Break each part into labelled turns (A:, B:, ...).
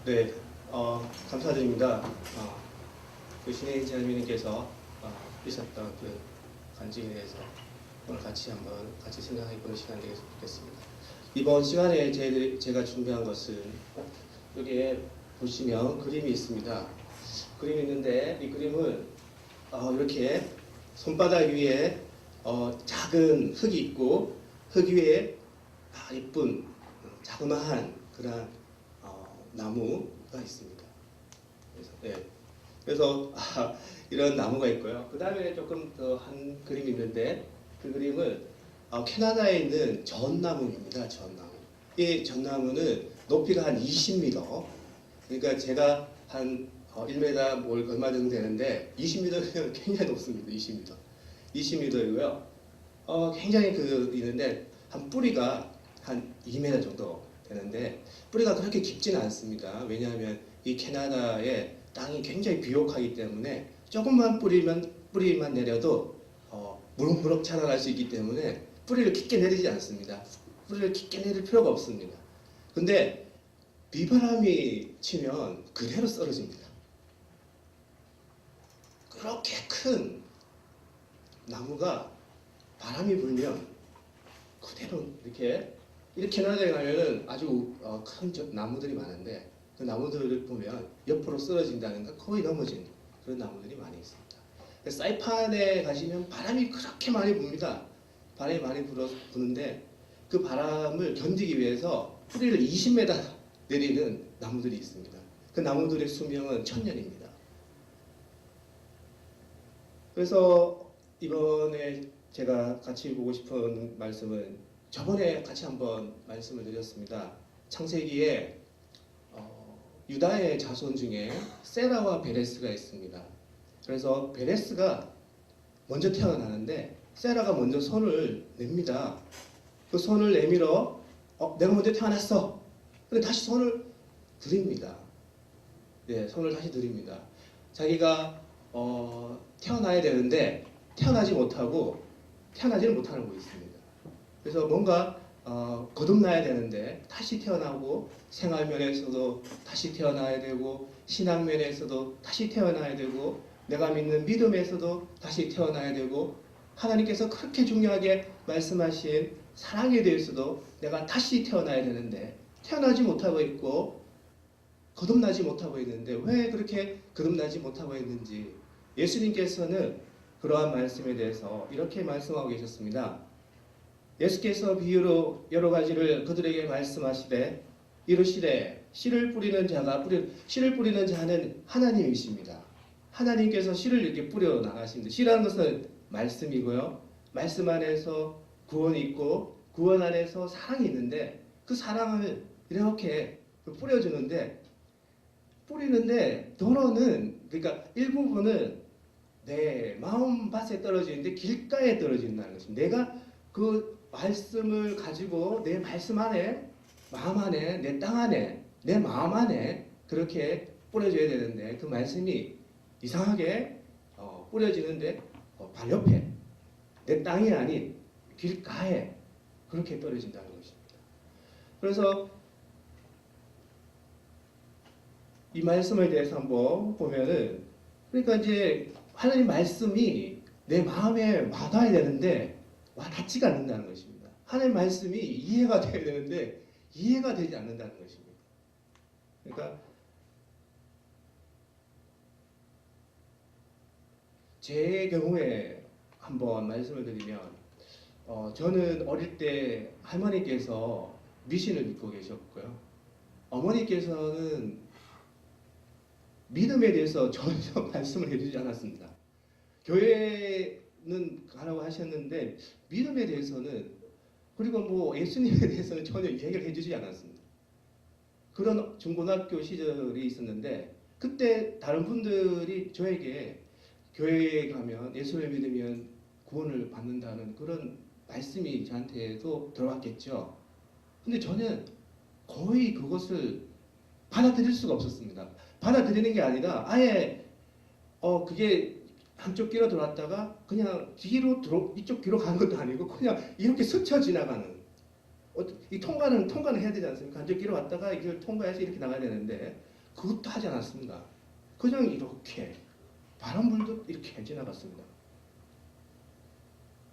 A: 네, 감사드립니다. 그 신혜인 지아님께서 있었던 그 간증에 대해서 오늘 같이 생각해보는 시간이 되겠으면 좋겠습니다. 이번 시간에 제가 준비한 것은 여기에 보시면 그림이 있습니다. 그림이 있는데 이 그림은 이렇게 손바닥 위에 작은 흙이 있고 흙 위에 이쁜 자그마한 그런 나무가 있습니다. 그래서 이런 나무가 있고요. 그 다음에 조금 더 한 그림이 있는데 그 그림은 캐나다에 있는 전나무입니다. 전나무. 이 전나무는 높이가 한 20m. 그러니까 제가 한 1m 얼마 정도 되는데 20m면 굉장히 높습니다. 20m. 20m이고요. 굉장히 있는데 한 뿌리가 한 2m 정도 되는데 뿌리가 그렇게 깊지는 않습니다. 왜냐하면 이 캐나다의 땅이 굉장히 비옥하기 때문에 조금만 뿌리만 내려도 무럭무럭 자라날 수 있기 때문에 뿌리를 깊게 내리지 않습니다. 뿌리를 깊게 내릴 필요가 없습니다. 근데 비바람이 치면 그대로 쓰러집니다. 그렇게 큰 나무가 바람이 불면 그대로 이렇게 캐나다에 가면은 아주 큰 나무들이 많은데 그 나무들을 보면 옆으로 쓰러진다든가 거의 넘어진 그런 나무들이 많이 있습니다. 사이판에 가시면 바람이 그렇게 많이 붑니다. 바람이 많이 부는데 그 바람을 견디기 위해서 뿌리를 20m 내리는 나무들이 있습니다. 그 나무들의 수명은 1000년입니다. 그래서 이번에 제가 같이 보고 싶은 말씀은 저번에 같이 한번 말씀을 드렸습니다. 창세기에 유다의 자손 중에 세라와 베레스가 있습니다. 그래서 베레스가 먼저 태어나는데 세라가 먼저 손을 냅니다. 그 손을 내밀어 내가 먼저 태어났어. 근데 다시 손을 드립니다. 네, 손을 다시 드립니다. 자기가 태어나야 되는데 태어나지를 못하고 있습니다. 그래서 뭔가 거듭나야 되는데 다시 태어나고 생활면에서도 다시 태어나야 되고 신앙면에서도 다시 태어나야 되고 내가 믿는 믿음에서도 다시 태어나야 되고 하나님께서 그렇게 중요하게 말씀하신 사랑에 대해서도 내가 다시 태어나야 되는데 태어나지 못하고 있고 거듭나지 못하고 있는데 왜 그렇게 거듭나지 못하고 있는지 예수님께서는 그러한 말씀에 대해서 이렇게 말씀하고 계셨습니다. 예수께서 비유로 여러 가지를 그들에게 말씀하시되 이르시되 씨를 뿌리는 자는 하나님이십니다. 하나님께서 씨를 이렇게 뿌려 나가십니다. 씨라는 것은 말씀이고요. 말씀 안에서 구원이 있고 구원 안에서 사랑이 있는데 그 사랑을 이렇게 뿌리는데 도로는 그러니까 일부분은 내 마음밭에 떨어지는데 길가에 떨어진다는 것입니다. 내가 그 말씀을 가지고 내 말씀 안에 마음 안에 내 땅 안에 내 마음 안에 그렇게 뿌려져야 되는데 그 말씀이 이상하게 뿌려지는데 발 옆에 내 땅이 아닌 길가에 그렇게 떨어진다는 것입니다. 그래서 이 말씀에 대해서 한번 보면은 그러니까 이제 하나님 말씀이 내 마음에 와닿아야 되는데 와닿지가 않는다는 것입니다. 하나님 말씀이 이해가 돼야 되는데 이해가 되지 않는다는 것입니다. 그러니까 제 경우에 한번 말씀을 드리면 저는 어릴 때 할머니께서 미신을 믿고 계셨고요. 어머니께서는 믿음에 대해서 전혀 말씀을 해주지 않았습니다. 교회는 가라고 하셨는데 믿음에 대해서는 그리고 뭐 예수님에 대해서는 전혀 얘기를 해주지 않았습니다. 그런 중고등학교 시절이 있었는데 그때 다른 분들이 저에게 교회에 가면 예수를 믿으면 구원을 받는다는 그런 말씀이 저한테도 들어왔겠죠. 근데 저는 거의 그것을 받아들일 수가 없었습니다. 받아들이는 게 아니라 아예 그게 한쪽 귀로 들어왔다가 그냥 이쪽 귀로 가는 것도 아니고 그냥 이렇게 스쳐 지나가는 이 통과는 해야 되지 않습니까? 한쪽 귀로 왔다가 이걸 통과해서 이렇게 나가야 되는데 그것도 하지 않았습니다. 그냥 이렇게 바람 불듯 이렇게 지나갔습니다.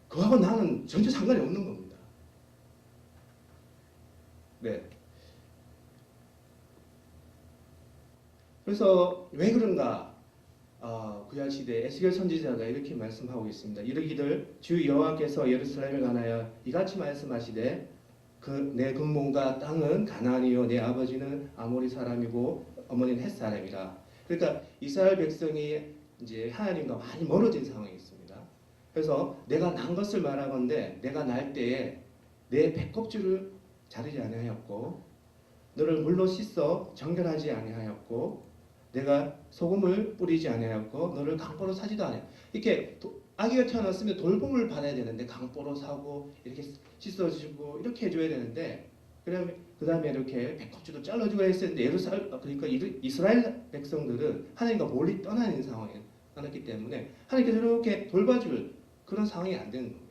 A: 그하고 나는 전혀 상관이 없는 겁니다. 네. 그래서 왜 그런가? 구약 시대 에스겔 선지자가 이렇게 말씀하고 있습니다. 이르기를 주 여호와께서 예루살렘에 관하여 이같이 말씀하시되 그 내 근본과 땅은 가나안이요 내 아버지는 아모리 사람이고 어머니는 헷 사람이라. 그러니까 이스라엘 백성이 이제 하나님과 많이 멀어진 상황이 있습니다. 그래서 내가 난 것을 말하건대 내가 날 때에 내 배꼽줄을 자르지 아니하였고 너를 물로 씻어 정결하지 아니하였고 내가 소금을 뿌리지 아니하였고 너를 강보로 사지도 아니하였고 이렇게 아기가 태어났으면 돌봄을 받아야 되는데 강보로 사고 이렇게 씻어주고 이렇게 해줘야 되는데 그 다음에 이렇게 배꼽줄도 잘라주고 했었는데 그러니까 이스라엘 백성들은 하나님과 멀리 떠나 있는 상황에 떠났기 때문에 하나님께서 이렇게 돌봐줄 그런 상황이 안 되는 겁니다.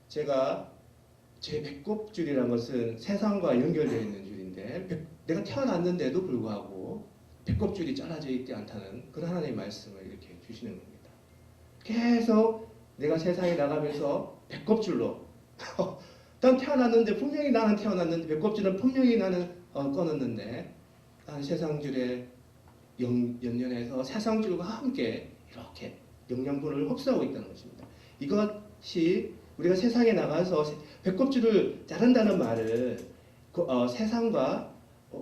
A: 제가 제 배꼽줄이라는 것은 세상과 연결되어 있는 줄인데 내가 태어났는데도 불구하고 배꼽줄이 잘라져 있지 않다는 그런 하나님의 말씀을 이렇게 주시는 겁니다. 계속 내가 세상에 나가면서 배꼽줄로 난 태어났는데 분명히 나는 태어났는데 배꼽줄은 분명히 나는 꺼냈는데 난 세상줄에 연연해서 세상줄과 함께 이렇게 영양분을 흡수하고 있다는 것입니다. 이것이 우리가 세상에 나가서 배꼽줄을 자른다는 말은 세상과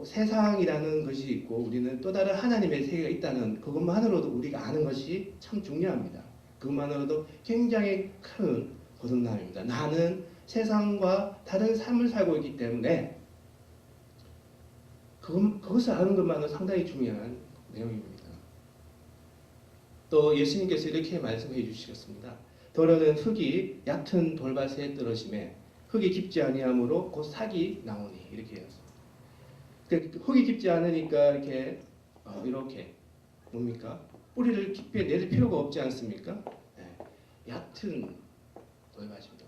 A: 세상이라는 것이 있고 우리는 또 다른 하나님의 세계가 있다는 그것만으로도 우리가 아는 것이 참 중요합니다. 그것만으로도 굉장히 큰 거듭남입니다. 나는 세상과 다른 삶을 살고 있기 때문에 그것을 아는 것만으로 상당히 중요한 내용입니다. 또 예수님께서 이렇게 말씀해 주시겠습니다. 더러는 흙이 얕은 돌밭에 떨어짐에 흙이 깊지 아니하므로 곧 삭이 나오니 이렇게 해서 흙이 깊지 않으니까 이렇게 뭡니까? 뿌리를 깊이 내릴 필요가 없지 않습니까? 네. 얕은 돌밭입니다.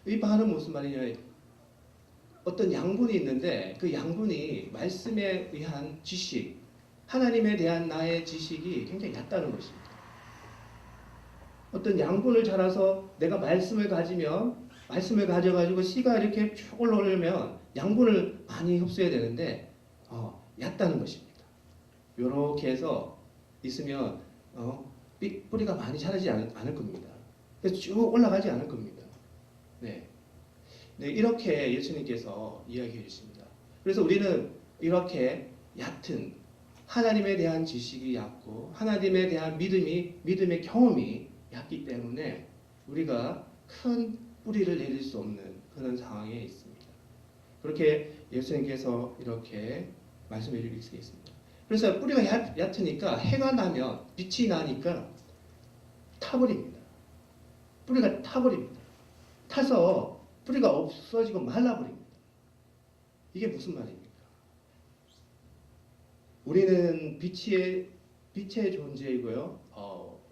A: 이 말은 무슨 말이냐? 어떤 양분이 있는데 그 양분이 말씀에 의한 지식, 하나님에 대한 나의 지식이 굉장히 얕다는 것입니다. 어떤 양분을 자라서 내가 말씀을 가지면 말씀을 가져가지고 씨가 이렇게 쭉 올라오려면 양분을 많이 흡수해야 되는데 얕다는 것입니다. 이렇게 해서 있으면 뿌리가 많이 자라지 않을 겁니다. 그래서 쭉 올라가지 않을 겁니다. 네, 이렇게 예수님께서 이야기해 주십니다. 그래서 우리는 이렇게 얕은 하나님에 대한 지식이 얕고 하나님에 대한 믿음의 경험이 얕기 때문에 우리가 큰 뿌리를 내릴 수 없는 그런 상황에 있습니다. 그렇게 예수님께서 이렇게 말씀해 주실 수 있습니다. 그래서 뿌리가 얕으니까 해가 나면 빛이 나니까 타버립니다. 뿌리가 타버립니다. 타서 뿌리가 없어지고 말라버립니다. 이게 무슨 말입니까? 우리는 빛의 존재이고요.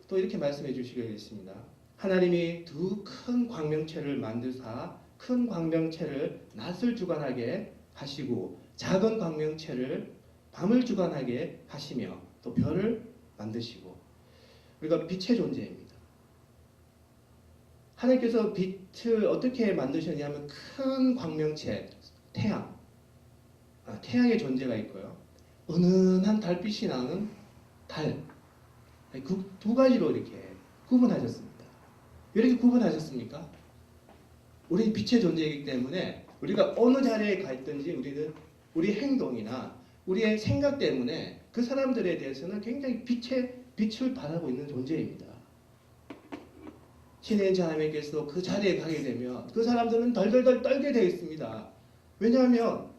A: 또 이렇게 말씀해 주시겠습니다. 하나님이 두 큰 광명체를 만드사 큰 광명체를 낮을 주관하게 하시고 작은 광명체를 밤을 주관하게 하시며 또 별을 만드시고 우리가 빛의 존재입니다. 하나님께서 빛을 어떻게 만드셨냐면 큰 광명체, 태양, 태양의 존재가 있고요. 은은한 달빛이 나는 달, 그 두 가지로 이렇게 구분하셨습니다. 왜 이렇게 구분하셨습니까? 우리는 빛의 존재이기 때문에 우리가 어느 자리에 가 있든지 우리는 우리 행동이나 우리의 생각 때문에 그 사람들에 대해서는 굉장히 빛을 발하고 있는 존재입니다. 신의 자매께서 그 자리에 가게 되면 그 사람들은 덜덜덜 떨게 되어 있습니다. 왜냐하면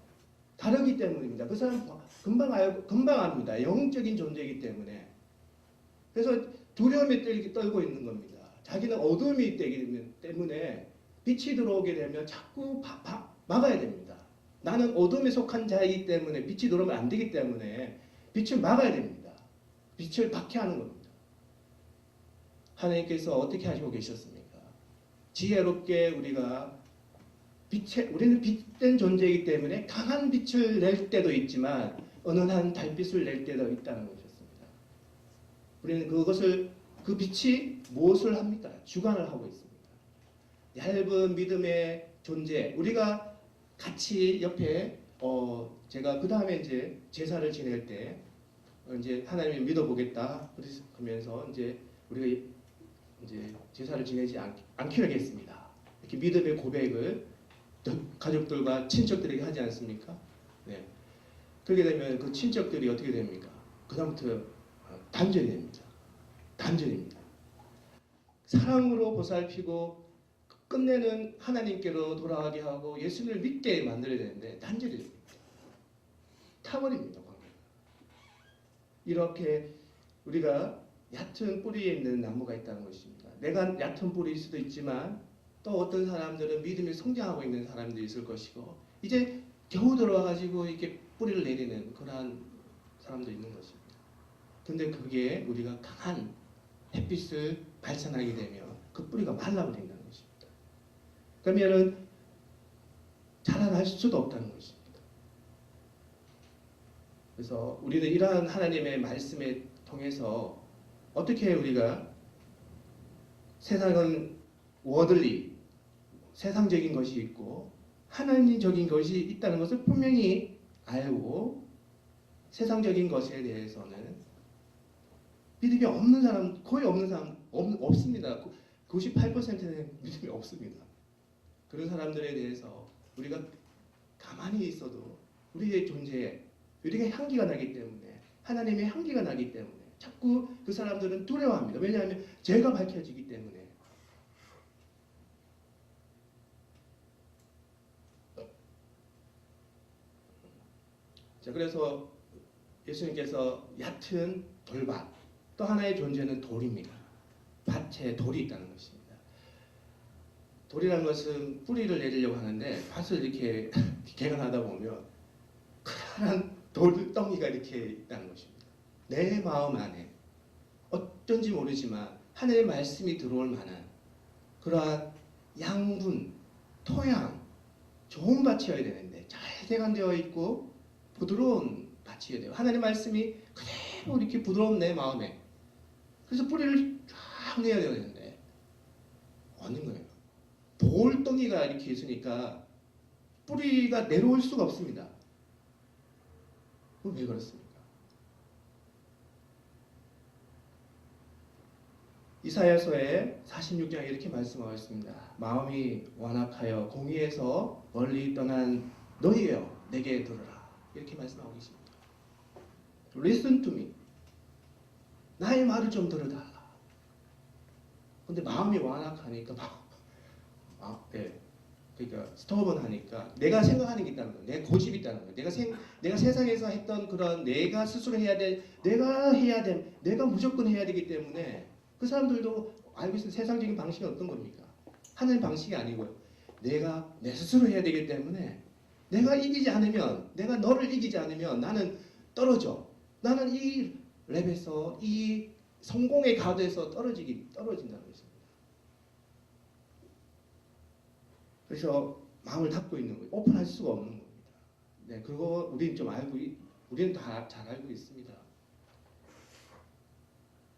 A: 다르기 때문입니다. 그 사람 금방 압니다. 영적인 존재이기 때문에. 그래서 두려움에 떨고 있는 겁니다. 자기는 어둠이 있기 때문에 빛이 들어오게 되면 자꾸 막아야 됩니다. 나는 어둠에 속한 자이기 때문에 빛이 들어오면 안 되기 때문에 빛을 막아야 됩니다. 빛을 박해하는 겁니다. 하나님께서 어떻게 하시고 계셨습니까? 지혜롭게 우리가 우리는 빛된 존재이기 때문에 강한 빛을 낼 때도 있지만 은은한 달빛을 낼 때도 있다는 것이었습니다. 우리는 그 빛이 무엇을 합니까? 주관을 하고 있습니다. 얇은 믿음의 존재, 우리가 같이 옆에 제가 그 다음에 이제 제사를 지낼 때 이제 하나님을 믿어보겠다 그러면서 이제 우리가 이제 제사를 지내지 않기로 하겠습니다. 이렇게 믿음의 고백을 가족들과 친척들에게 하지 않습니까? 네. 그렇게 되면 그 친척들이 어떻게 됩니까? 그다음부터 단절이 됩니다. 단절입니다. 사랑으로 보살피고 끝내는 하나님께로 돌아가게 하고 예수님을 믿게 만들어야 되는데 단절이 됩니다. 타버립니다. 이렇게 우리가 얕은 뿌리에 있는 나무가 있다는 것입니다. 내가 얕은 뿌리일 수도 있지만 또 어떤 사람들은 믿음이 성장하고 있는 사람들이 있을 것이고 이제 겨우 들어와가지고 이렇게 뿌리를 내리는 그러한 사람도 있는 것입니다. 근데 그게 우리가 강한 햇빛을 발산하게 되면 그 뿌리가 말라버린다는 것입니다. 그러면은 자라날 수도 없다는 것입니다. 그래서 우리는 이러한 하나님의 말씀에 통해서 어떻게 우리가 세상은 워들리 세상적인 것이 있고 하나님적인 것이 있다는 것을 분명히 알고 세상적인 것에 대해서는 믿음이 없는 사람 거의 없는 사람 없습니다. 98%는 믿음이 없습니다. 그런 사람들에 대해서 우리가 가만히 있어도 우리의 존재에 우리가 향기가 나기 때문에 하나님의 향기가 나기 때문에 자꾸 그 사람들은 두려워합니다. 왜냐하면 죄가 밝혀지기 때문에. 자, 그래서 예수님께서 얕은 돌밭 또 하나의 존재는 돌입니다. 밭에 돌이 있다는 것입니다. 돌이라는 것은 뿌리를 내리려고 하는데 밭을 이렇게 개간하다 보면 커다란 돌덩이가 이렇게 있다는 것입니다. 내 마음 안에 어쩐지 모르지만 하나님의 말씀이 들어올 만한 그러한 양분, 토양, 좋은 밭이어야 되는데 잘 세간되어 있고 부드러운 밭이어야 돼요. 하나님의 말씀이 그대로 이렇게 부드러운 내 마음에 그래서 뿌리를 쫙 내야 되는데 없는 거예요. 돌덩이가 이렇게 있으니까 뿌리가 내려올 수가 없습니다. 그럼 왜 그렇습니까? 이사야서의 46장에 이렇게 말씀하고 있습니다. 마음이 완악하여 공의에서 멀리 떠난 너희여 내게 들으라. 이렇게 말씀하고 계십니다. Listen to me. 나의 말을 좀 들어달라. 근데 마음이 완악하니까 그러니까 스토븐하니까 내가 생각하는 게 있다는 거예요. 내 고집이 있다는 거예요. 내가 세상에서 했던 그런 내가 스스로 해야 될, 내가 무조건 해야 되기 때문에 그 사람들도 알고 있는 세상적인 방식이 어떤 겁니까? 하는 방식이 아니고요. 내가 내 스스로 해야 되기 때문에 내가 너를 이기지 않으면 나는 떨어져. 나는 이 랩에서 이 성공의 가도에서 떨어진다는 것입니다. 그래서 마음을 닫고 있는 거예요. 오픈할 수가 없는 겁니다. 네, 그거 우리는 다 잘 알고 있습니다.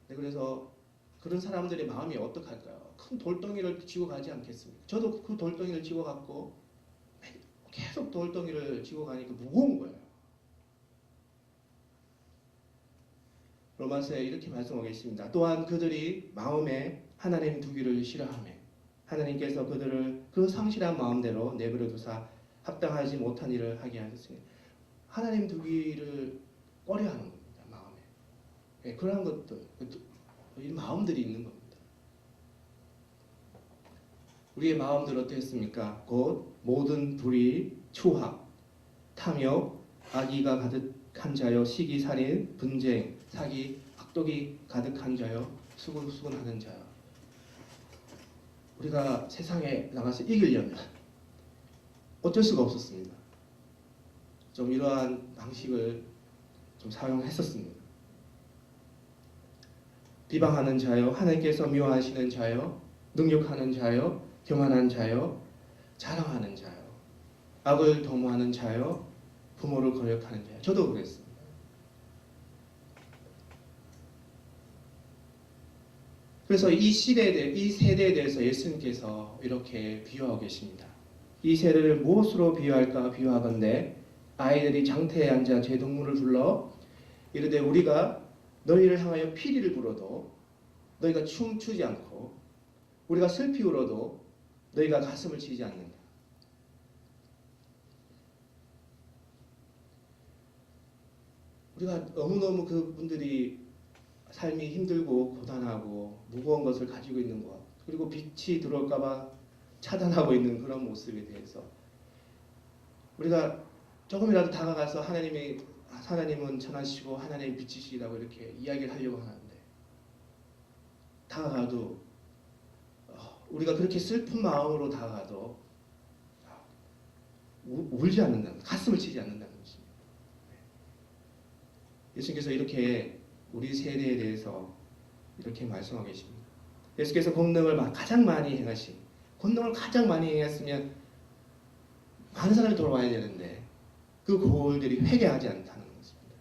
A: 네, 그래서 그런 사람들의 마음이 어떡할까요? 큰 돌덩이를 지고 가지 않겠습니까? 저도 그 돌덩이를 지고 갔고 계속 돌덩이를 지고 가니까 무거운 거예요. 로마서에 이렇게 말씀하고 계십니다. 또한 그들이 마음에 하나님 두기를 싫어하며 하나님께서 그들을 그 상실한 마음대로 내버려 두사 합당하지 못한 일을 하게 하셨으니 하나님 두기를 꺼려하는 겁니다. 마음에. 네, 그러한 것들 이 마음들이 있는 겁니다. 우리의 마음들 어땠습니까? 곧 모든 불의, 추악, 탐욕, 악의가 가득한 자요, 시기, 살인, 분쟁, 사기, 악독이 가득한 자요, 수군하는 자요. 우리가 세상에 나가서 이기려면 어쩔 수가 없었습니다. 좀 이러한 방식을 좀 사용했었습니다. 비방하는 자요, 하나님께서 미워하시는 자요, 능욕하는 자요, 교만한 자요, 자랑하는 자요. 악을 도모하는 자여 부모를 거역하는 자여. 저도 그랬습니다. 그래서 이 시대에 이 세대에 대해서 예수님께서 이렇게 비유하고 계십니다. 이 세대를 무엇으로 비유할까 비유하건대 아이들이 장터에 앉아 제 동물을 불러 이르되 우리가 너희를 향하여 피리를 불어도 너희가 춤추지 않고 우리가 슬피 울어도 너희가 가슴을 치지 않는다. 우리가 너무너무 그분들이 삶이 힘들고 고단하고 무거운 것을 가지고 있는 것 그리고 빛이 들어올까봐 차단하고 있는 그런 모습에 대해서 우리가 조금이라도 다가가서 하나님은 천하시고 하나님의 빛이시라고 이렇게 이야기를 하려고 하는데 다가가도 우리가 그렇게 슬픈 마음으로 다가가도 울지 않는다는 가슴을 치지 않는다는 것입니다. 예수님께서 이렇게 우리 세대에 대해서 이렇게 말씀하고 계십니다. 예수께서 권능을 가장 많이 행하신 권능을 가장 많이 행했으면 많은 사람이 돌아와야 되는데 그 고을들이 회개하지 않다는 것입니다.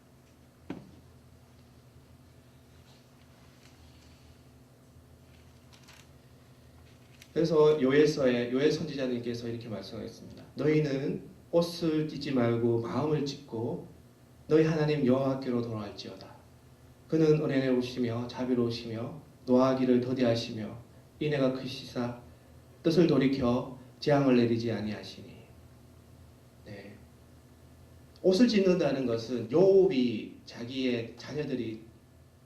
A: 그래서 요엘 선지자님께서 이렇게 말씀하셨습니다. 너희는 옷을 찢지 말고 마음을 찢고 너희 하나님 여호와께로 돌아갈지어다. 그는 은혜로우시며 자비로우시며 노하기를 더디하시며 인애가 크시사 뜻을 돌이켜 재앙을 내리지 아니하시니. 네. 옷을 찢는다는 것은 요업이 자기의 자녀들이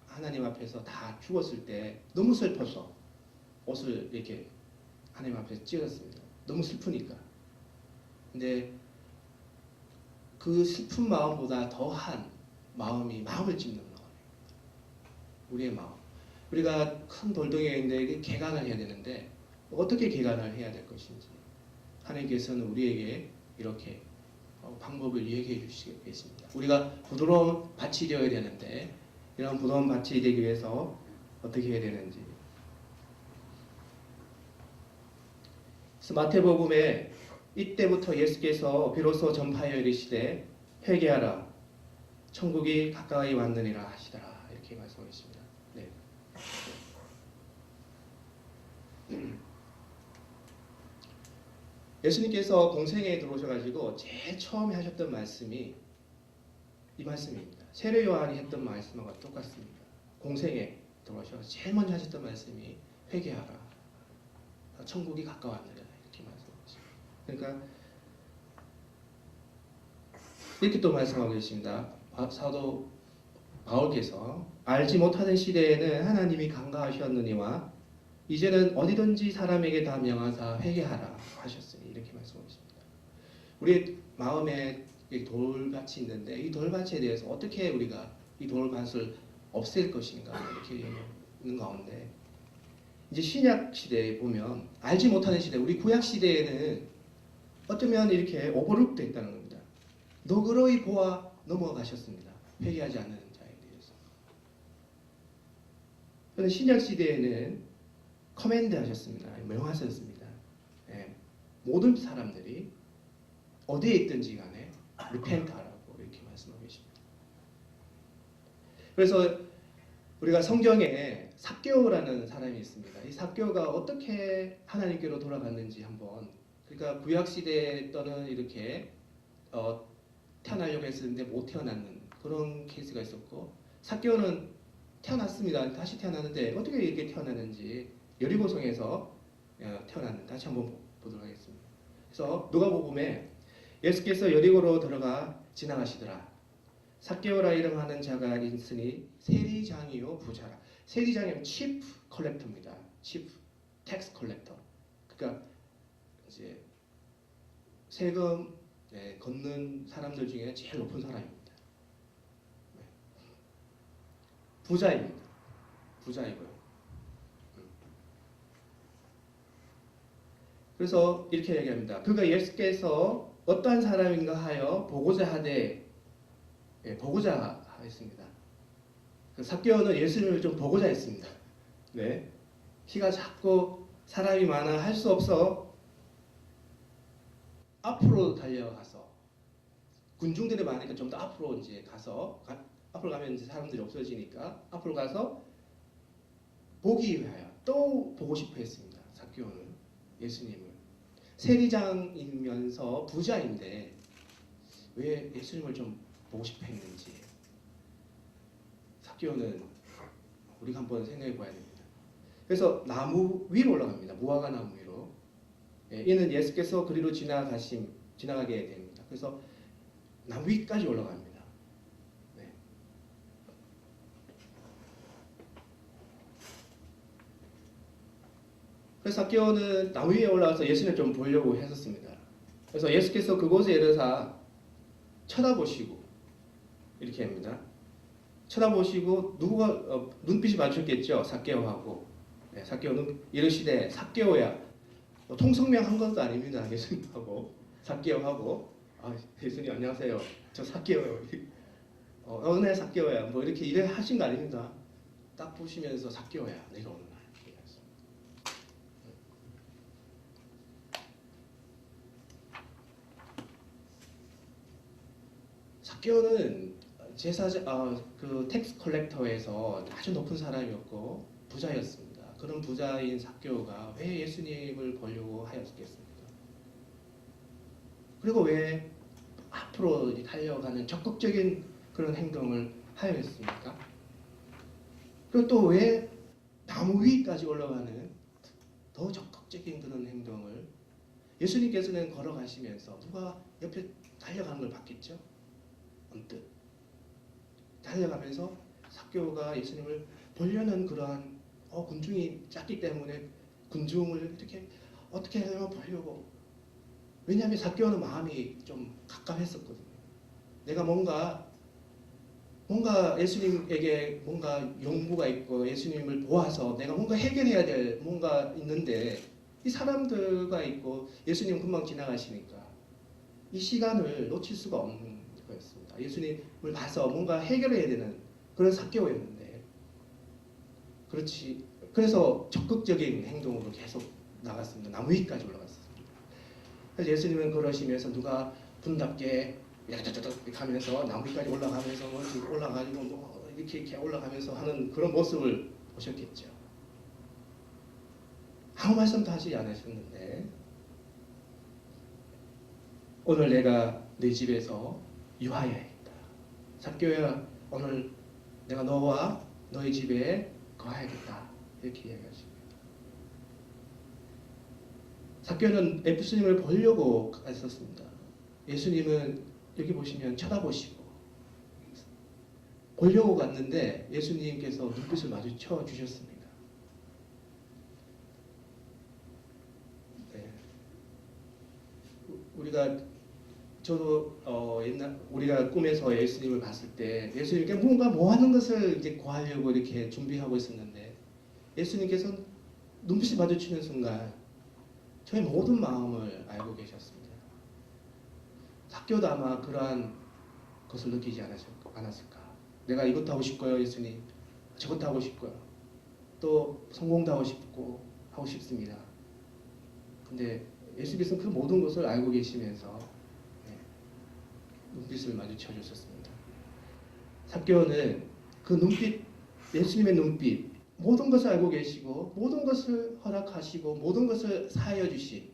A: 하나님 앞에서 다 죽었을 때 너무 슬퍼서 옷을 이렇게 하나님 앞에서 찢었습니다. 너무 슬프니까. 근데 그 슬픈 마음보다 더한 마음을 찢는 마음이에요. 우리의 마음. 우리가 큰 돌덩이에 있는데 개간을 해야 되는데 어떻게 개간을 해야 될 것인지 하나님께서는 우리에게 이렇게 방법을 얘기해 주시겠습니다. 우리가 부드러운 밭이 되어야 되는데 이런 부드러운 밭이 되기 위해서 어떻게 해야 되는지. 그래서 마태복음에 이때부터 예수께서 비로소 전파하여 이르시되 회개하라 천국이 가까이 왔느니라 하시더라 이렇게 말씀하셨습니다. 네. 예수님께서 공생애에 들어오셔가지고 제일 처음에 하셨던 말씀이 이 말씀입니다. 세례 요한이 했던 말씀과 똑같습니다. 공생애에 들어오셔서 제일 먼저 하셨던 말씀이 회개하라 천국이 가까웠느니라 이렇게 말씀하셨습니다. 그러니까 이렇게 또 말씀하고 계십니다. 사도 바울께서 알지 못하는 시대에는 하나님이 강가하셨느니와 이제는 어디든지 사람에게 다 명하사 회개하라 하셨으니 이렇게 말씀하고 있습니다. 우리 마음에 돌밭이 있는데 이 돌밭에 대해서 어떻게 우리가 이 돌밭을 없앨 것인가 이렇게 있는 가운데 이제 신약 시대에 보면 알지 못하는 시대 우리 구약 시대에는 어쩌면 이렇게 오버룩돼 있다는 겁니다. 너그러이 보아 넘어가셨습니다. 회개하지 않는 자에 대해서. 그런데 신약 시대에는 커맨드 하셨습니다. 명하셨습니다. 예, 모든 사람들이 어디에 있든지 간에 리펜트하라고 이렇게 말씀하고 계십니다. 그래서 우리가 성경에 삭개오라는 사람이 있습니다. 이 삭개오가 어떻게 하나님께로 돌아갔는지 한번 그러니까 구약 시대에 때는 이렇게 태어나려고 했었는데 못 태어났는 그런 케이스가 있었고 삭개오는 태어났습니다. 다시 태어났는데 어떻게 이렇게 태어났는지 여리고성에서 태어났는데 다시 한번 보도록 하겠습니다. 그래서 누가복음에 예수께서 여리고로 들어가 지나가시더라. 삭개오라 이름하는 자가 있으니 세리장이요 부자라. 세리장이면 chief collector입니다. chief tax collector. 그러니까 이제 세금 걷는 사람들 중에 제일 높은 사람입니다. 부자입니다. 부자이고요. 그래서 이렇게 얘기합니다. 그가 예수께서 어떠한 사람인가 하여 보고자 하되 보고자 했습니다. 삭개오는 예수님을 좀 보고자 했습니다. 네, 키가 작고 사람이 많아 할 수 없어 앞으로 달려가서 군중들이 많으니까 좀 더 앞으로 이제 가서 앞으로 가면 이제 사람들이 없어지니까 앞으로 가서 보기 위하여 또 보고 싶어 했습니다. 삭개오는 예수님을. 세리장이면서 부자인데 왜 예수님을 좀 보고 싶어 했는지 삭개오는 우리가 한번 생각해 봐야 됩니다. 그래서 나무 위로 올라갑니다. 무화과 나무 위로. 이는 예수께서 그리로 지나가게 됩니다. 그래서 나무 위까지 올라갑니다. 네. 그래서 삭개오는 나무 위에 올라가서 예수님을 좀 보려고 했었습니다. 그래서 예수께서 그곳에 이르사 쳐다보시고 이렇게 합니다. 쳐다보시고 누가 눈빛이 맞췄겠죠. 삭개오하고. 네, 삭개오는 이르시되 삭개오야. 통성명 한 것도 아닙니다. 예수님하고 삭개오하고 예수님 안녕하세요. 저 삭개오요. 네 삭개오야. 뭐 이렇게 일을 하신 거 아닙니다. 딱 보시면서 삭개오야 내려오는 날. 삭개오는 그 텍스 컬렉터에서 아주 높은 사람이었고 부자였습니다. 그런 부자인 삭개오가 왜 예수님을 보려고 하였겠습니까? 그리고 왜 앞으로 달려가는 적극적인 그런 행동을 하였습니까? 그리고 또 왜 나무 위까지 올라가는 더 적극적인 그런 행동을 예수님께서는 걸어가시면서 누가 옆에 달려가는 걸 봤겠죠? 언뜻 달려가면서 삭개오가 예수님을 보려는 그러한 군중이 작기 때문에 군중을 이렇게 어떻게 하면 보려고. 왜냐하면 삭개오는 마음이 좀 갑갑했었거든요. 내가 뭔가 예수님에게 뭔가 용무가 있고 예수님을 보아서 내가 뭔가 해결해야 될 뭔가 있는데 이 사람들과 있고 예수님 금방 지나가시니까 이 시간을 놓칠 수가 없는 거였습니다. 예수님을 봐서 뭔가 해결해야 되는 그런 삭개오였는데 그래서 적극적인 행동으로 계속 나갔습니다. 나무 위까지 올라갔습니다. 그래서 예수님은 그러시면서 누가 분답게 이렇게 가면서 나무 위까지 올라가면서 올라가지고 이렇게 올라가면서 하는 그런 모습을 보셨겠죠. 아무 말씀도 하지 않으셨는데 오늘 내가 네 집에서 유하여야겠다. 삭개오야 오늘 내가 너와 너희 집에 거하야겠다. 이렇게 이야기하십니다. 삭개오는 예수님을 보려고 갔었습니다. 예수님은 여기 보시면 쳐다보시고 보려고 갔는데 예수님께서 눈빛을 마주쳐 주셨습니다. 네. 우리가 꿈에서 예수님을 봤을 때 예수님께 뭔가 뭐 하는 것을 이제 구하려고 이렇게 준비하고 있었는데 예수님께서 눈빛을 마주치는 순간 저의 모든 마음을 알고 계셨습니다. 삭개오도 아마 그러한 것을 느끼지 않았을까. 내가 이것도 하고 싶고요, 예수님. 저것도 하고 싶고요. 또 성공도 하고 싶습니다. 근데 예수께서는 그 모든 것을 알고 계시면서 눈빛을 마주쳐 주셨습니다. 삭개오는 그 눈빛, 예수님의 눈빛, 모든 것을 알고 계시고 모든 것을 허락하시고 모든 것을 사하여 주신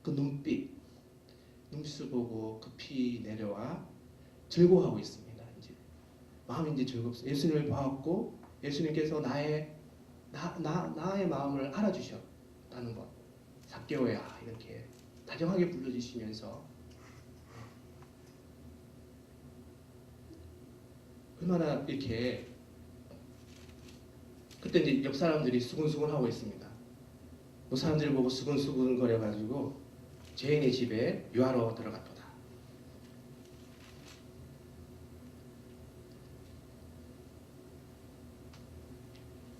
A: 그 눈빛을 보고 급히 내려와 즐거워하고 있습니다. 이제 마음이 이제 즐겁습니다. 예수님을 보았고 예수님께서 나의 마음을 알아주셨다는 것. 삭개오야 이렇게 다정하게 불러주시면서 얼마나 이렇게 그때 이제 옆 사람들이 수근수근 하고 있습니다. 그 사람들을 보고 수근수근 거려가지고 죄인의 집에 유하러 들어갔도다.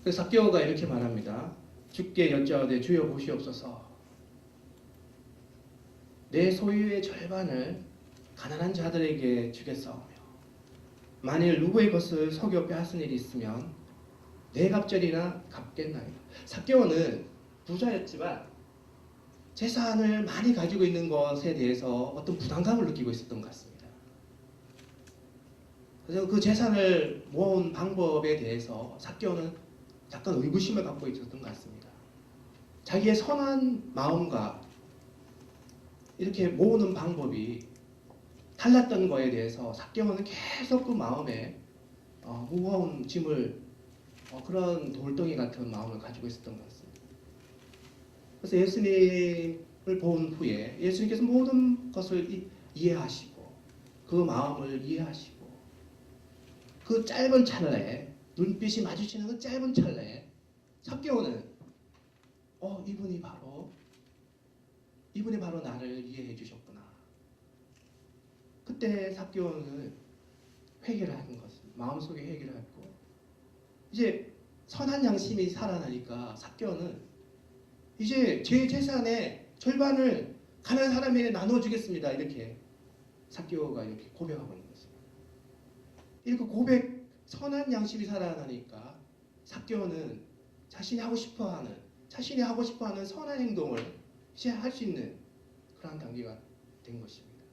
A: 그래서 삭개오가 이렇게 말합니다. 주께 여짜오되 주여 보시옵소서. 내 소유의 절반을 가난한 자들에게 주겠사오며 만일 누구의 것을 속여 빼앗은 일이 있으면 내 갑절이나 갚겠나이다. 삭개오는 부자였지만 재산을 많이 가지고 있는 것에 대해서 어떤 부담감을 느끼고 있었던 것 같습니다. 그래서 그 재산을 모은 방법에 대해서 삭개오는 약간 의구심을 갖고 있었던 것 같습니다. 자기의 선한 마음과 이렇게 모으는 방법이 달랐던 거에 대해서 삭개오는 계속 그 마음에 무거운 짐을 그런 돌덩이 같은 마음을 가지고 있었던 것 같습니다. 그래서 예수님을 본 후에 예수님께서 모든 것을 이해하시고 그 마음을 이해하시고 그 짧은 찰나에 눈빛이 마주치는 그 짧은 찰나에 삭개오는 이분이 바로 나를 이해해 주셨구나. 그때 삭개오는 회개를 하는 것입니다. 마음속에 회개를 했고 이제 선한 양심이 살아나니까 삭개오는 이제 제 재산의 절반을 가난한 사람에게 나눠주겠습니다. 이렇게 삭개오가 이렇게 고백하고 있는 것입니다. 이렇게 선한 양심이 살아나니까 삭개오는 자신이 하고 싶어하는 선한 행동을 이제 할 수 있는 그러한 단계가 된 것입니다.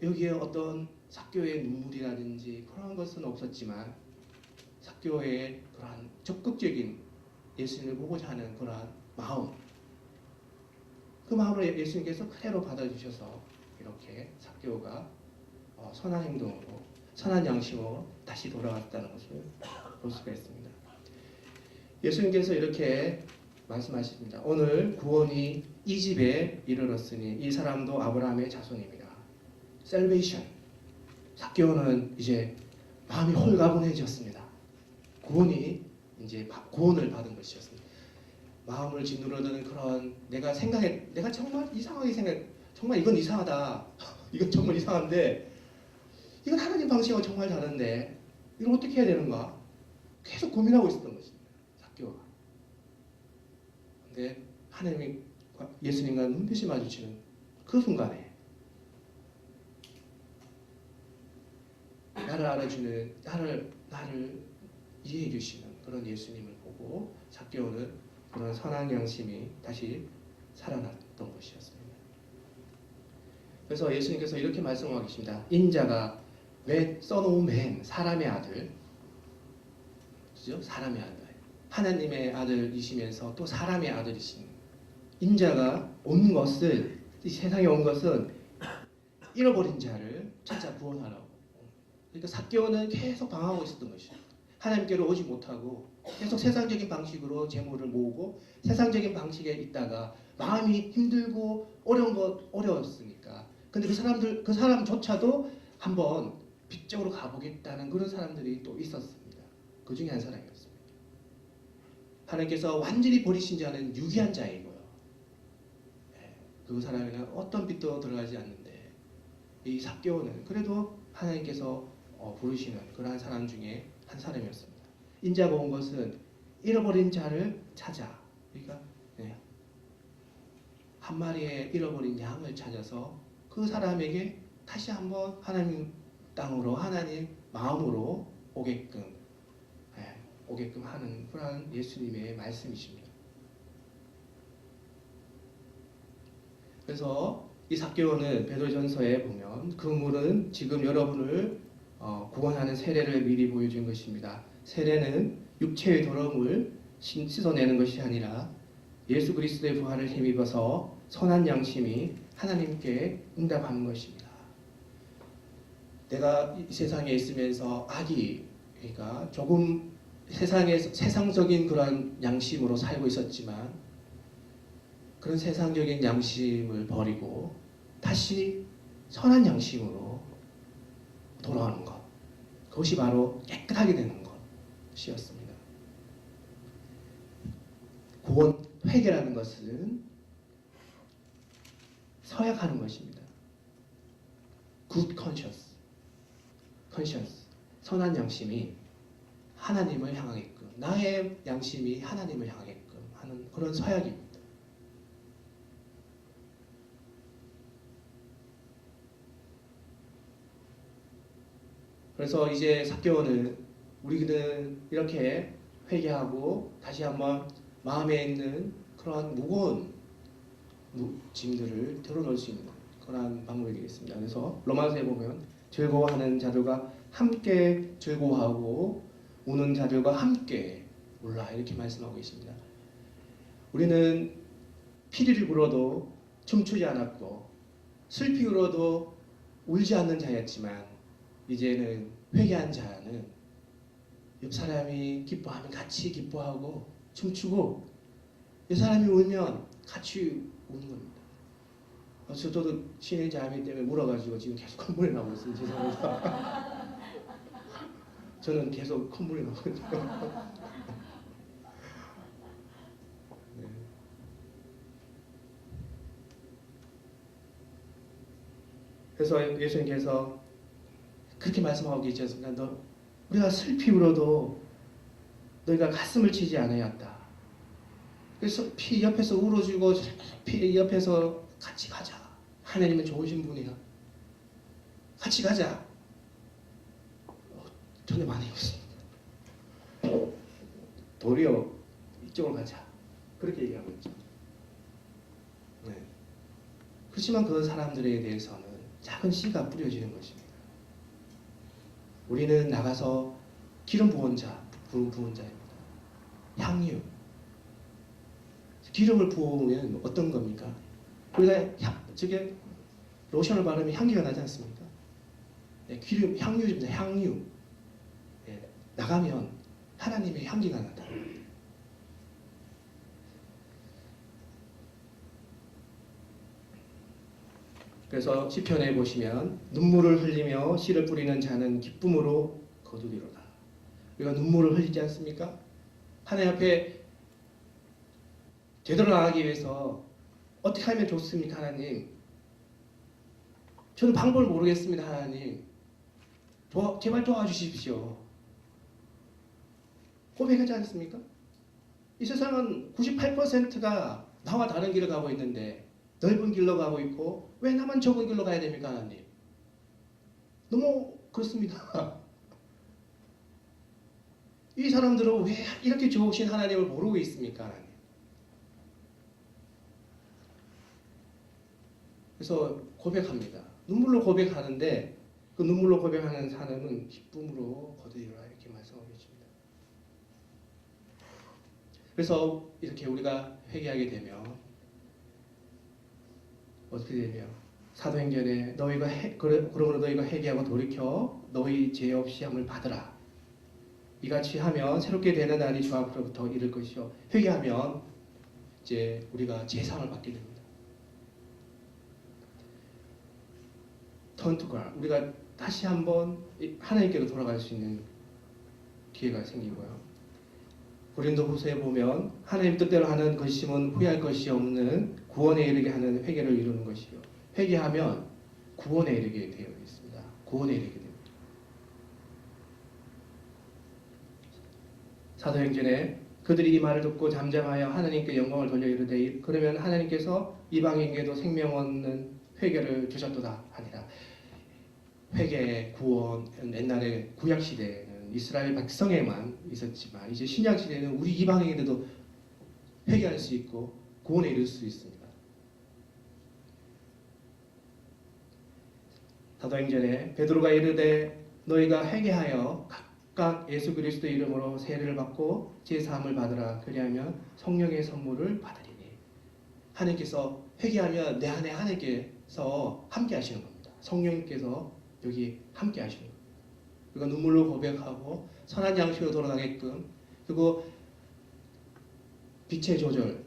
A: 여기에 어떤 삭개오의 눈물이라든지 그런 것은 없었지만 삭개오의 그러한 적극적인 예수님을 보고자 하는 그러한 마음, 그 마음을 예수님께서 그대로 받아주셔서 이렇게 삭개오가 선한 행동으로 선한 양심으로 다시 돌아왔다는 것을 볼 수가 있습니다. 예수님께서 이렇게 말씀하십니다. 오늘 구원이 이 집에 이르렀으니 이 사람도 아브라함의 자손입니다. Salvation. 삭개오는 이제 마음이 홀가분해졌습니다. 구원을 받은 것이었습니다. 마음을 짓누르는 그런 내가 정말 이상하게 정말 이건 이상하다. 이건 정말 이상한데 이건 하나님 방식하고 정말 다른데 이걸 어떻게 해야 되는가? 계속 고민하고 있었던 것입니다. 삭개오가. 근데 하나님이 예수님과 눈빛이 마주치는 그 순간에 나를 알아주는 나를 이해해 주시는 그런 예수님을 보고 삭개오는 그런 선한 양심이 다시 살아났던 것이었습니다. 그래서 예수님께서 이렇게 말씀하고 계십니다. 인자가 Son of Man, 사람의 아들, 그죠? 사람의 아들, 하나님의 아들이시면서 또 사람의 아들이신 인자가 이 세상에 온 것은 잃어버린 자를 찾아 구원하라고. 그러니까 삭개오는 계속 방황하고 있었던 것이죠. 하나님께로 오지 못하고 계속 세상적인 방식으로 재물을 모으고 세상적인 방식에 있다가 마음이 힘들고 어려웠으니까. 근데 그 사람조차도 한번 빛적으로 가보겠다는 그런 사람들이 또 있었습니다. 그 중에 한 사람이었습니다. 하나님께서 완전히 버리신 자는 유기한 자이고요. 그 사람에는 어떤 빛도 들어가지 않는데 이 삭개오는 그래도 하나님께서 부르시는 그러한 사람 중에 한 사람이었습니다. 인자가 온 것은 잃어버린 자를 찾아. 그러니까 한 마리의 잃어버린 양을 찾아서 그 사람에게 다시 한번 하나님 땅으로 하나님 마음으로 오게끔 하는 그러한 예수님의 말씀이십니다. 그래서 이 삭개오는 베드로전서에 보면 그 물은 지금 여러분을 구원하는 세례를 미리 보여준 것입니다. 세례는 육체의 더러움을 씻어내는 것이 아니라 예수 그리스도의 부활을 힘입어서 선한 양심이 하나님께 응답하는 것입니다. 내가 이 세상에 있으면서 그러니까 조금 세상적인 그런 양심으로 살고 있었지만 그런 세상적인 양심을 버리고 다시 선한 양심으로 돌아오는 것. 그것이 바로 깨끗하게 되는 것이었습니다. 구원, 회개라는 것은 서약하는 것입니다. Good conscience, 선한 양심이 하나님을 향하게끔, 나의 양심이 하나님을 향하게끔 하는 그런 서약입니다. 그래서 이제 삭개오는 우리는 이렇게 회개하고 다시 한번 마음에 있는 그런 무거운 짐들을 덜어놓을 수 있는 그런 방법이 되겠습니다. 그래서 로마서에 보면 즐거워하는 자들과 함께 즐거워하고 우는 자들과 함께 울라 이렇게 말씀하고 있습니다. 우리는 피리를 불어도 춤추지 않았고 슬피 울어도 울지 않는 자였지만 이제는 회개한 자는 옆 사람이 기뻐하면 같이 기뻐하고 춤추고 이 사람이 울면 같이 우는 겁니다. 저도 신의 자매 때문에 울어가지고 지금 계속 콧물이 나고 있습니다. 죄송합니다. 저는 계속 콧물이 나거든요. 네. 그래서 예수님께서 그렇게 말씀하고 계시지 않습니까? 우리가 슬피 울어도 너희가 가슴을 치지 않아야한다. 그래서 피 옆에서 울어주고 피 옆에서 같이 가자. 하나님은 좋으신 분이야. 같이 가자. 전혀 많이 없습니다. 도리어 이쪽으로 가자. 그렇게 얘기하고 있죠. 네. 그렇지만 그 사람들에 대해서는 작은 씨가 뿌려지는 것입니다. 우리는 나가서 기름 부은 자입니다. 향유. 기름을 부으면 어떤 겁니까? 우리가 저게 로션을 바르면 향기가 나지 않습니까? 네, 기름, 향유입니다. 향유. 네, 나가면 하나님의 향기가 나다. 그래서 시편에 보시면 눈물을 흘리며 씨를 뿌리는 자는 기쁨으로 거두리로다. 우리가 눈물을 흘리지 않습니까? 하나님 앞에 제대로 나가기 위해서 어떻게 하면 좋습니까, 하나님? 저는 방법을 모르겠습니다, 하나님. 제발 도와주십시오. 고백하지 않습니까? 이 세상은 98%가 나와 다른 길을 가고 있는데 넓은 길로 가고 있고 왜 나만 좁은 길로 가야 됩니까, 하나님? 너무 그렇습니다. 이 사람들은 왜 이렇게 좋으신 하나님을 모르고 있습니까, 하나님? 그래서 고백합니다. 눈물로 고백하는데 그 눈물로 고백하는 사람은 기쁨으로 거두리라 이렇게 말씀하고 계십니다. 그래서 이렇게 우리가 회개하게 되면 어떻게 되며 사도행전에 너희가 그러므로 너희가 회개하고 돌이켜 너희 죄 없이 함을 받으라. 이같이 하면 새롭게 되는 날이 주 앞으로부터 이를 것이요. 회개하면 이제 우리가 제상을 받게 됩니다. Turn to God. 우리가 다시 한번 하나님께로 돌아갈 수 있는 기회가 생기고요. 고린도후서에 보면 하나님 뜻대로 하는 것이면 후회할 것이 없는 구원에 이르게 하는 회개를 이루는 것이요. 회개하면 구원에 이르게 되어 있습니다. 구원에 이르게 됩니다. 사도행전에 그들이 이 말을 듣고 잠잠하여 하나님께 영광을 돌려 이르되 그러면 하나님께서 이방인에게도 생명 얻는 회개를 주셨도다 하니라. 회개, 구원, 옛날에 구약시대에는 이스라엘 백성에만 있었지만 이제 신약시대에는 우리 이방인에게도 회개할 수 있고 구원에 이를 수 있습니다. 사도행전에 베드로가 이르되 너희가 회개하여 각각 예수 그리스도의 이름으로 세례를 받고 제사함을 받으라. 그리하면 성령의 선물을 받으리니. 하나님께서 회개하면 내 안에 하나님께서 함께 하시는 겁니다. 성령님께서 여기 함께 하시는 겁니다. 우리가 눈물로 고백하고 선한 양식으로 돌아가게끔, 그리고 빛의 조절,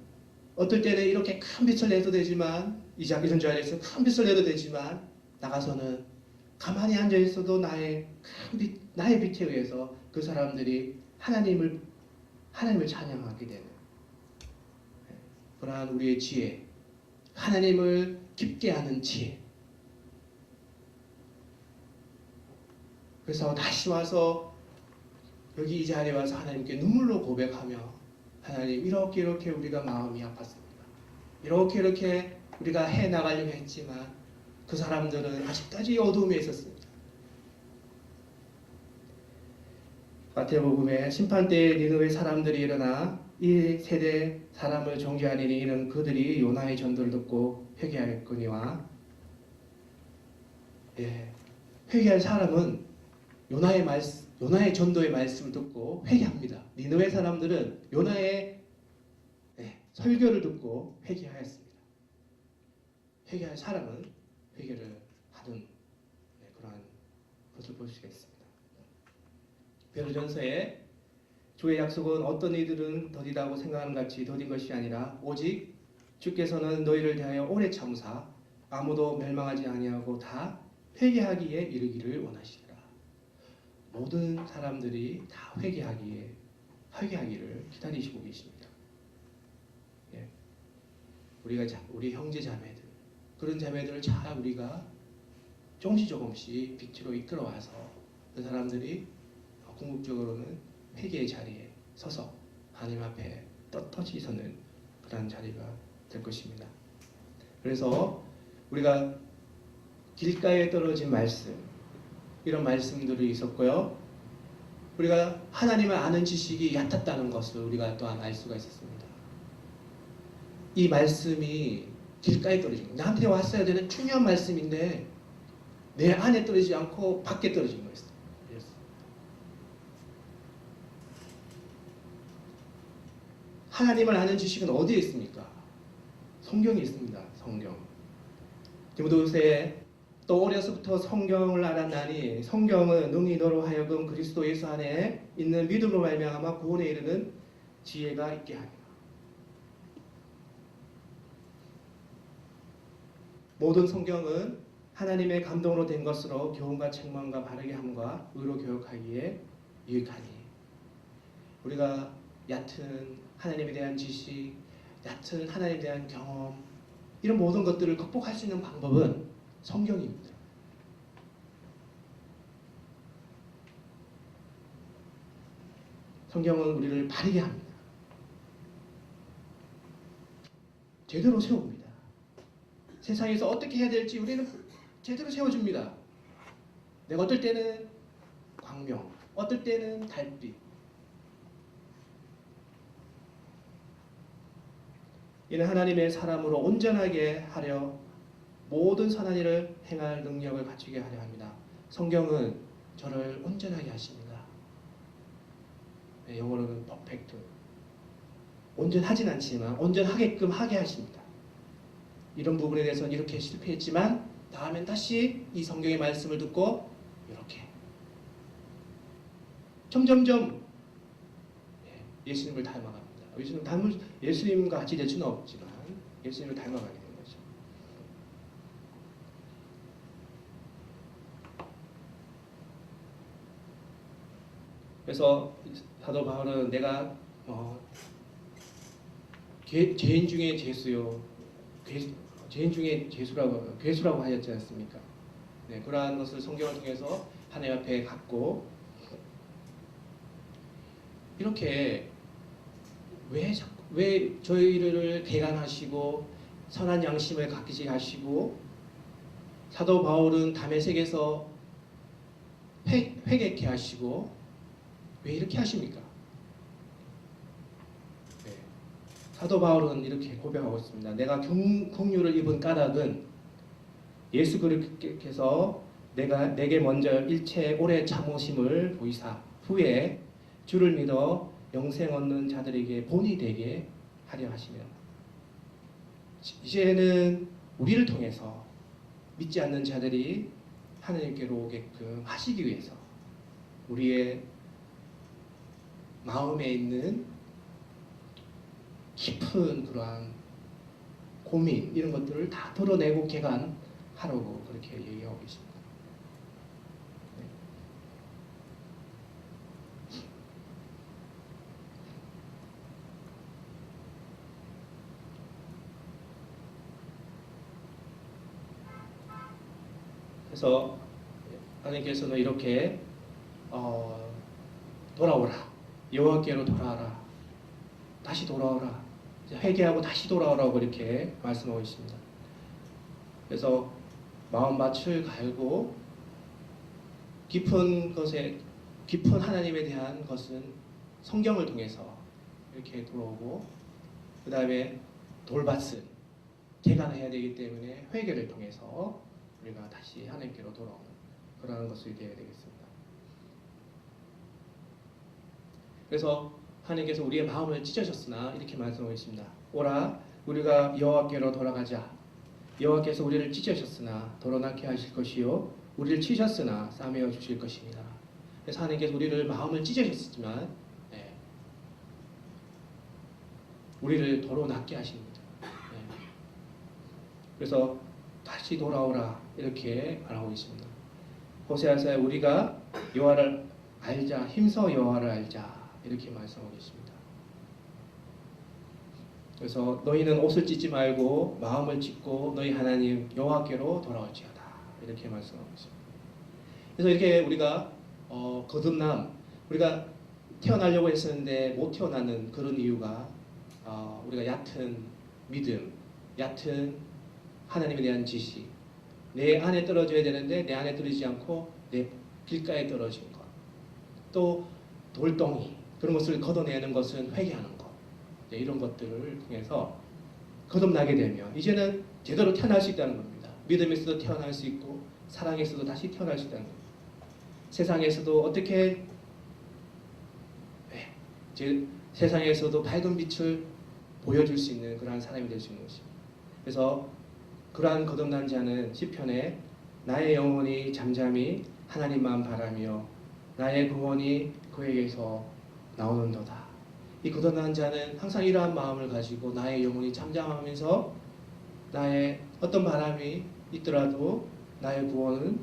A: 어떨 때는 이렇게 큰 빛을 내도 되지만 이런 자리에서 큰 빛을 내도 되지만 나가서는 가만히 앉아 있어도 나의 큰 빛, 나의 빛에 의해서 그 사람들이 하나님을 찬양하게 되는 그러한 우리의 지혜, 하나님을 깊게 하는 지혜. 그래서 다시 와서 여기 이 자리에 와서 하나님께 눈물로 고백하며 하나님 이렇게 우리가 마음이 아팠습니다. 이렇게 우리가 해나가려고 했지만 그 사람들은 아직까지 어두움에 있었습니다. 마태복음에 심판때에 니느웨 사람들이 일어나 이 세대 사람을 정죄하리니 이는 그들이 요나의 전도를 듣고 회개하였거니와. 예, 회개할 사람은 요나의 전도의 말씀을 듣고 회개합니다. 니느웨 사람들은 요나의 설교를 듣고 회개하였습니다. 회개할 사람은 회개를 하는 그러한 것을 볼 수가 있습니다. 베드로전서에 주의 약속은 어떤 이들은 더디다고 생각하는 같이 더딘 것이 아니라 오직 주께서는 너희를 대하여 오래 참으사 아무도 멸망하지 아니하고 다 회개하기에 이르기를 원하시니라. 모든 사람들이 다 회개하기를 기다리시고 계십니다. 예. 우리 형제 자매들, 그런 자매들을 잘 우리가 조금씩 빛으로 이끌어와서 그 사람들이 궁극적으로는 회개의 자리에 서서 하나님 앞에 떳떳이 서는 그런 자리가 될 것입니다. 그래서 우리가 길가에 떨어진 말씀, 이런 말씀들이 있었고요. 우리가 하나님을 아는 지식이 얕았다는 것을 우리가 또한 알 수가 있었습니다. 이 말씀이 길가에 떨어진 거예요. 나한테 왔어야 되는 중요한 말씀인데 내 안에 떨어지지 않고 밖에 떨어진 거였어요. 하나님을 아는 지식은 어디에 있습니까? 성경에 있습니다. 성경. 디모데후서에 또 어려서부터 성경을 알았나니 성경은 능히 너로 하여금 그리스도 예수 안에 있는 믿음으로 말미암아 구원에 이르는 지혜가 있게 하리라. 모든 성경은 하나님의 감동으로 된 것으로 교훈과 책망과 바르게 함과 의로 교육하기에 유익하니. 우리가 얕은 하나님에 대한 지식, 얕은 하나님에 대한 경험, 이런 모든 것들을 극복할 수 있는 방법은 성경입니다. 성경은 우리를 바르게 합니다. 제대로 세웁니다. 세상에서 어떻게 해야 될지 우리는 제대로 세워줍니다. 내가 어떨 때는 광명, 어떨 때는 달빛. 이는 하나님의 사람으로 온전하게 하려 모든 선한 일을 행할 능력을 갖추게 하려 합니다. 성경은 저를 온전하게 하십니다. 영어로는 퍼펙트. 온전하진 않지만 온전하게끔 하게 하십니다. 이런 부분에 대해서는 이렇게 실패했지만 다음엔 다시 이 성경의 말씀을 듣고 이렇게 점점점 예수님을 닮아갑니다. 예수님과 같이 될 수는 없지만 예수님을 닮아가게 되는 거죠. 그래서 사도 바울은 내가 죄인 중에 죄수요, 죄인 중에 괴수라고 하였지 않습니까? 네, 그러한 것을 성경을 통해서 하나님 앞에 갖고 이렇게 왜 저희를 대간하시고 선한 양심을 갖게 하시고 사도 바울은 다메섹에서 회개케 하시고 왜 이렇게 하십니까? 네. 사도 바울은 이렇게 고백하고 있습니다. 내가 긍휼을 입은 까닭은 예수 그리스도께서 내게 먼저 일체 오래 참으심을 보이사 후에 주를 믿어 영생 얻는 자들에게 본이 되게 하려 하시며 이제는 우리를 통해서 믿지 않는 자들이 하나님께로 오게끔 하시기 위해서 우리의 마음에 있는 깊은 그러한 고민 이런 것들을 다 덜어내고 개간하라고 그렇게 얘기하고 계십니다. 그래서 하나님께서는 이렇게 돌아오라, 여호와께로 돌아와라, 다시 돌아오라, 회개하고 다시 돌아오라고 이렇게 말씀하고 있습니다. 그래서 마음밭을 갈고 깊은 하나님에 대한 것은 성경을 통해서 이렇게 돌아오고, 그 다음에 돌밭은 개간해야 되기 때문에 회개를 통해서 우리가 다시 하나님께로 돌아오는 그러한 것이 되어야 되겠습니다. 그래서 하나님께서 우리의 마음을 찢으셨으나 이렇게 말씀하고 있습니다. 오라 우리가 여호와께로 돌아가자. 여호와께서 우리를 찢으셨으나 돌아나게 하실 것이요 우리를 치셨으나 싸매어 주실 것입니다. 그래서 하나님께서 우리를 마음을 찢으셨지만 우리를 도로 낫게 하십니다. 그래서 다시 돌아오라 이렇게 말하고 있습니다. 호세아서에 우리가 여호와를 알자, 힘써 여호와를 알자 이렇게 말씀하고 있습니다. 그래서 너희는 옷을 찢지 말고 마음을 찢고 너희 하나님 여호와께로 돌아올지어다 이렇게 말씀하고 있습니다. 그래서 이렇게 우리가 거듭남, 우리가 태어나려고 했었는데 못 태어나는 그런 이유가 우리가 얕은 믿음, 얕은 하나님에 대한 지식, 내 안에 떨어져야 되는데 내 안에 떨어지지 않고 내 길가에 떨어진 것, 또 돌덩이, 그런 것을 걷어내는 것은 회개하는 것, 이런 것들을 통해서 거듭나게 되면 이제는 제대로 태어날 수 있다는 겁니다. 믿음에서도 태어날 수 있고 사랑에서도 다시 태어날 수 있다는 겁니다. 세상에서도 어떻게 세상에서도 밝은 빛을 보여줄 수 있는 그러한 사람이 될 수 있는 것입니다. 그래서 그러한 거듭난 자는 시편에 나의 영혼이 잠잠히 하나님만 바라며 나의 구원이 그에게서 나오는도다. 이 거듭난 자는 항상 이러한 마음을 가지고 나의 영혼이 잠잠하면서 나의 어떤 바람이 있더라도 나의 구원은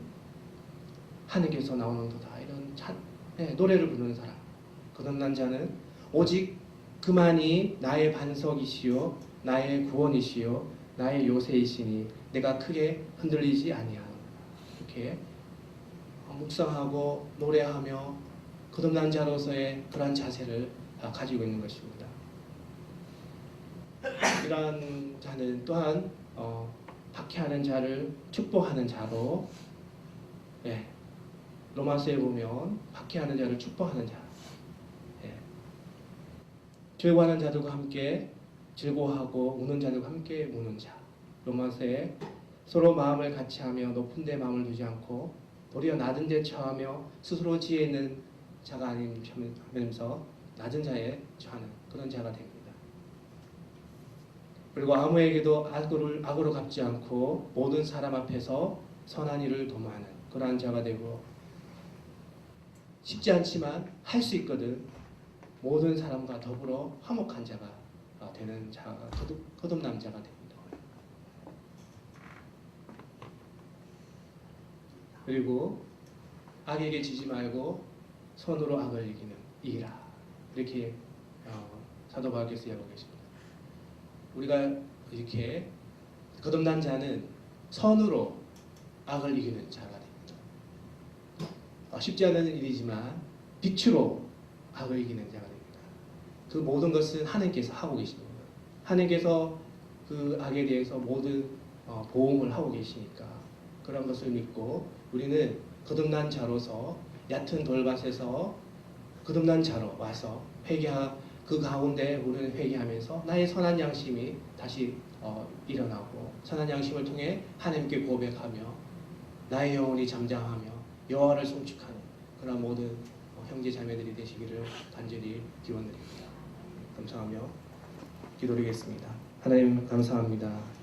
A: 하늘께서 나오는도다. 이런 노래를 부르는 사람. 거듭난 자는 오직 그만이 나의 반석이시요 나의 구원이시요 나의 요새이시니 내가 크게 흔들리지 아니하노라. 이렇게 묵상하고 노래하며 거듭난 자로서의 그러한 자세를 가지고 있는 것입니다. 이러한 자는 또한 박해하는 자를 축복하는 자로, 로마서에 보면 박해하는 자를 축복하는 자, 즐거워하는 자들과 함께 즐거워하고 우는 자들과 함께 우는 자. 로마서에 서로 마음을 같이하며 높은 데 마음을 두지 않고 도리어 낮은 데 처하며 스스로 지혜 있는 자가 아니면서 낮은 자에 처하는 그런 자가 됩니다. 그리고 아무에게도 악으로 갚지 않고 모든 사람 앞에서 선한 일을 도모하는 그러한 자가 되고, 쉽지 않지만 할 수 있거든 모든 사람과 더불어 화목한 자가 되는 자가 거듭난 자가 됩니다. 그리고 악에게 지지 말고 선으로 악을 이기는 이라, 이렇게 사도 바울께서 이야기하고 계십니다. 우리가 이렇게 거듭난 자는 선으로 악을 이기는 자가 됩니다. 쉽지 않은 일이지만 빛으로 악을 이기는 자가 됩니다. 그 모든 것은 하나님께서 하고 계십니다. 하나님께서 그 악에 대해서 모든 보험을 하고 계시니까 그런 것을 믿고 우리는 거듭난 자로서 얕은 돌밭에서 거듭난 자로 와서 그 가운데 우리는 회개하면서 나의 선한 양심이 다시 일어나고 선한 양심을 통해 하나님께 고백하며 나의 영혼이 잠잠하며 여호와를 송축하는 그런 모든 형제 자매들이 되시기를 간절히 기원드립니다. 감사하며 기도드리겠습니다. 하나님 감사합니다.